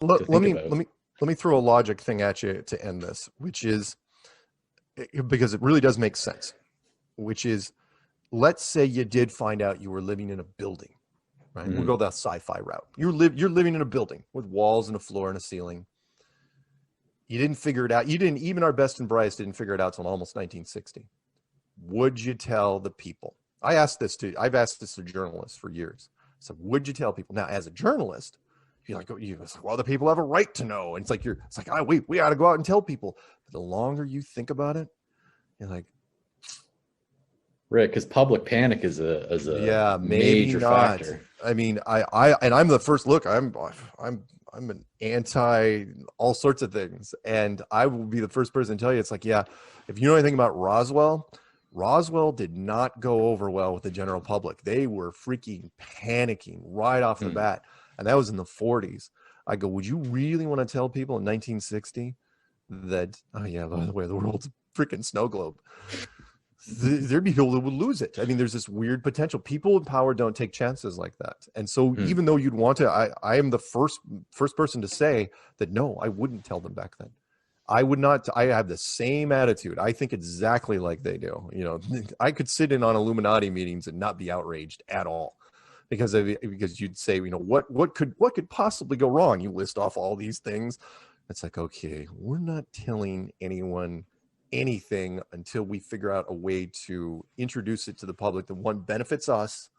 to let think me about. let me let me throw a logic thing at you to end this, which is because it really does make sense. Which is, let's say you did find out you were living in a building, right? We'll Hmm. go that sci-fi route. You're living in a building with walls and a floor and a ceiling. You didn't figure it out. You didn't, even our best and brightest didn't figure it out until almost 1960. Would you tell the people? I've asked this to journalists for years. So would you tell people? Now, as a journalist, you're like, well, the people have a right to know. And it's like, oh, we got to go out and tell people. But the longer you think about it, you're like, Right, because public panic is a yeah, maybe major not. factor. I mean, and I'm the first look. I'm an anti all sorts of things, and I will be the first person to tell you. It's like, yeah, if you know anything about Roswell, Roswell did not go over well with the general public. They were freaking panicking right off the Hmm. bat, and that was in the 40s. I go, would you really want to tell people in 1960 that, oh yeah, by the way, the world's a freaking snow globe? There'd be people that would lose it. I mean, there's this weird potential. People in power don't take chances like that. And so Hmm. even though you'd want to, I am the first person to say that no, I wouldn't tell them back then. I would not. I have the same attitude. I think exactly like they do. You know, I could sit in on Illuminati meetings and not be outraged at all, because you'd say, you know, what could possibly go wrong? You list off all these things. It's like, okay, we're not telling anyone anything until we figure out a way to introduce it to the public that, one, benefits us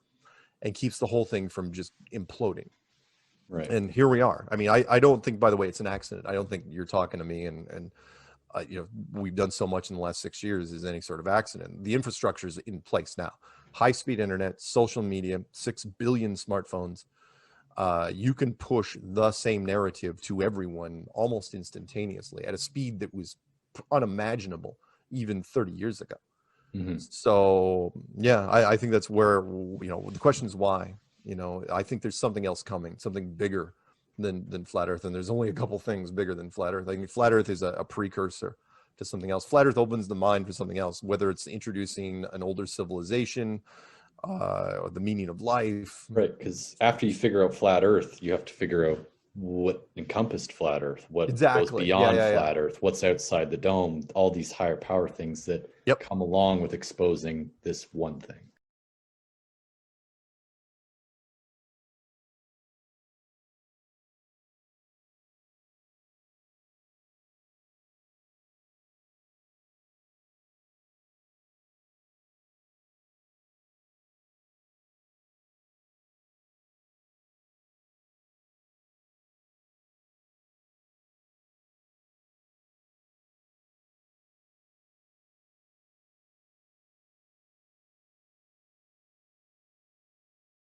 and keeps the whole thing from just imploding. Right. And here we are. I mean, I don't think, by the way, it's an accident. I don't think you're talking to me and you know, we've done so much in the last 6 years is any sort of accident. The infrastructure is in place now. High-speed internet, social media, 6 billion smartphones. You can push the same narrative to everyone almost instantaneously at a speed that was unimaginable even 30 years ago. Hmm. So yeah, I think that's where, you know, the question is why. You know, I think there's something else coming, something bigger than flat Earth, and there's only a couple things bigger than flat Earth. I think flat Earth is a precursor to something else. Flat Earth opens the mind for something else, whether it's introducing an older civilization, or the meaning of life. Right, because after you figure out flat Earth, you have to figure out what encompassed flat Earth, what goes Exactly. Yeah, beyond yeah, yeah. flat Earth, what's outside the dome, all these higher power things that Yep. come along with exposing this one thing.